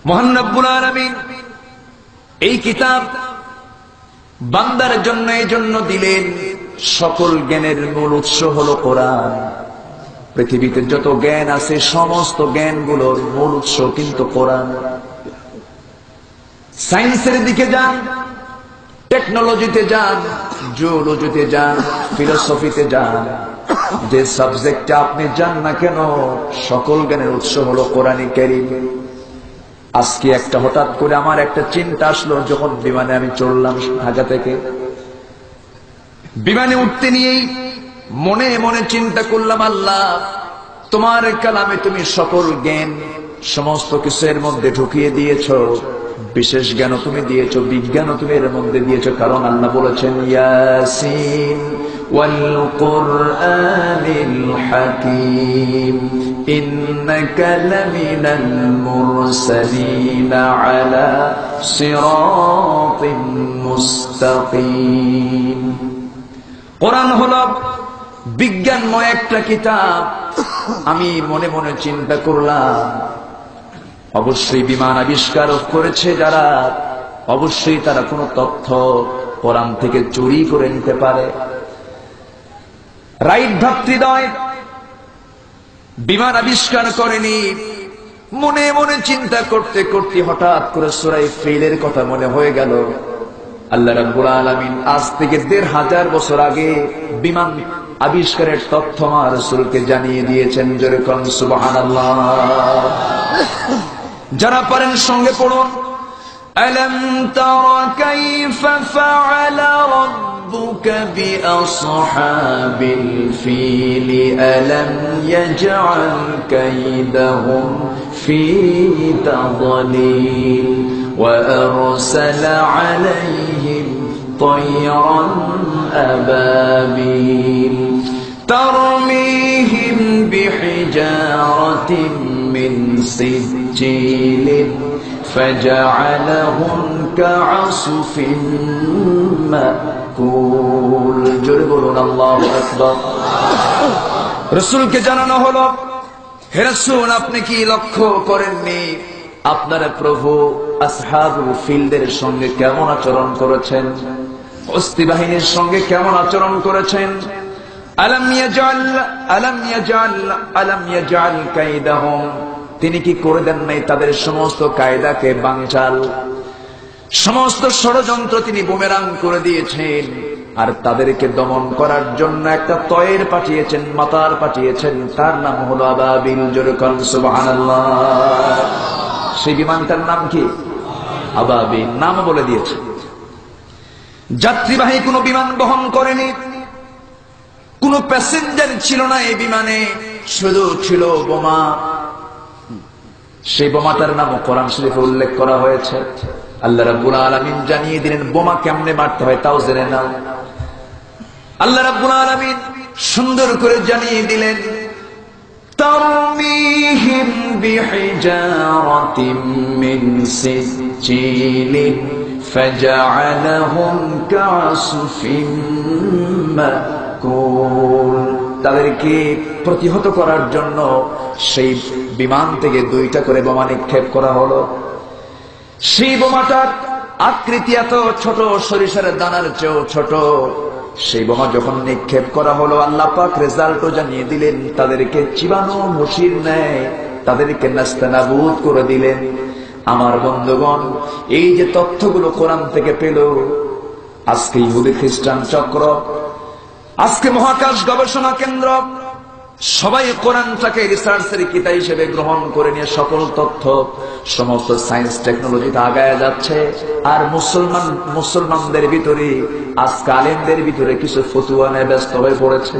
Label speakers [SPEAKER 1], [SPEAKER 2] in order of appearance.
[SPEAKER 1] মহান রব্বুল আলামিন এই কিতাব বান্দার জন্য এই জন্য দিলেন, সকল জ্ঞানের মূল উৎস হলো কোরআন। পৃথিবীতে যত জ্ঞান আছে সমস্ত জ্ঞানগুলোর মূল উৎস কিন্তু কোরআন। সায়েন্সের দিকে যান, টেকনোলজিতে যান, জিওলজিতে যান, ফিলোসফিতে যান, যে সাবজেক্টে আপনি যান না কেন সকল জ্ঞানের উৎস হলো কোরআনে কারীম। আজকে একটা হঠাৎ করে আমার একটা চিন্তা আসলো, যখন বিমানে আমি চললাম ঢাকা থেকে, বিমানে উঠতে নিয়েই মনে মনে চিন্তা করলাম, আল্লাহ তোমার কালামে তুমি সকল জ্ঞান সমস্ত কিছু এর মধ্যে ঢুকিয়ে দিয়েছো, বিশেষ জ্ঞান তুমি দিয়েছো, বিজ্ঞানও তুমি এর মধ্যে দিয়েছো। কারণ আল্লাহ বলেছেন ইয়াসিন ওয়াল কুরআনিল হাকীম ইন্নাকা লামিনাল মুরসালিন আলা সিরাতিন মুস্তাকিম। কোরআন হলো বিজ্ঞানময় একটা কিতাব। আমি মনে মনে চিন্তা করলাম, অবশ্যই বিমান আবিষ্কার করেছে যারা, অবশ্যই তারা কোনো তথ্য কোরআন থেকে চুরি করে নিতে পারে। রাইট ভ্রাতৃদ্বয় বিমান আবিষ্কার করেনি। মনে মনে চিন্তা করতে করতে হঠাৎ করে সূরা ফিলের কথা মনে হয়ে গেল। আল্লাহ রাব্বুল আলামিন আজ থেকে ১৫০০ বছর আগে বিমান আবিষ্কারের তথ্য আমার রাসূলকে জানিয়ে দিয়েছেন। জোরে কোন সুবহানাল্লাহ। যারা পারেন সঙ্গে পড়ুন, আলাম তারা কাইফা ফাআলা রাব্বুকা বিআসহাবিল ফিল আলাম ইয়াজআল কাইদাহুম ফি তাদলিল ওয়া আরসালা আলাইহিম طيرا أبابيل ترميهم بحجارة من سجيل فجعلهم كعصف مأكول। জোরে বলুন আল্লাহু আকবার। রাসূলকে জানানো হলো, হে রাসূল আপনি কি লক্ষ্য করেননি আপনার প্রভু আসহাবুল ফিলদের সঙ্গে কেমন আচরণ করেছেন, হস্তি বাহিনীর সঙ্গে কেমন আচরণ করেছেন। আলাম ইয়াজআল কাইদাহুম, তিনি কি করে দেন নাই তাদের সমস্ত কায়দাকে বানচাল, সমস্ত ষড়যন্ত্র তিনি বুমেরাং করে দিয়েছেন। আর তাদেরকে দমন করার জন্য একটা তয়ের পাঠিয়েছেন, মাতার পাঠিয়েছেন, তার নাম হলো আবাবিল। জোরে কোন সুবহানাল্লাহ। সেই বিমানটার নাম কি? আবাবিল। নাম বলে দিয়েছে। যাত্রীবাহী কোনো বিমান বহন করেনি, কোনো প্যাসেঞ্জার ছিল না এই বিমানে, শুধু ছিল বোমা। সেই বোমাটার নাম কোরআন শরীফে উল্লেখ করা হয়েছে। আল্লাহ রাব্বুল আলামিন জানিয়ে দিলেন বোমা কেমনে মারতে হয়, তাও জেনে নাও। আল্লাহ রাব্বুল আলামিন সুন্দর করে জানিয়ে দিলেন, তারমিহিম বিহিজারাতিম মিন সিজিলিন ফাজআলাহুম কাসফিন মাকুল। তাদেরকে প্রতিহত করার জন্য সেই বিমান থেকে 2টা করে বোমা নিক্ষেপ করা হলো। সেই বোমাটার আকৃতি এত ছোট, সরিষার দানার চেয়েও ছোট। সেই বোমা যখন নিক্ষেপ করা হলো, আল্লাহ পাক রেজাল্টও জানিয়ে দিলেন, তাদেরকে চিবানো মুশির ন্যায় তাদেরকে নাস্তানাবুদ করে দিলেন। আমার বন্ধুগণ, এই যে তথ্যগুলো কোরআন থেকে পেল, আজকে ইহুদি খ্রিস্টান চক্র, আজকে মহাকাশ গবেষণা কেন্দ্র, সবাই কোরআনটাকে রিসার্চের কিতাব হিসেবে গ্রহণ করে নিয়ে সকল তথ্য সমস্ত সায়েন্স টেকনোলজিতে আগায় যাচ্ছে। আর মুসলমানদের ভিতরে, আজকে আলেমদের ভিতরে কিছু ফতুয়া নিয়ে ব্যস্ত হয়ে পড়েছে।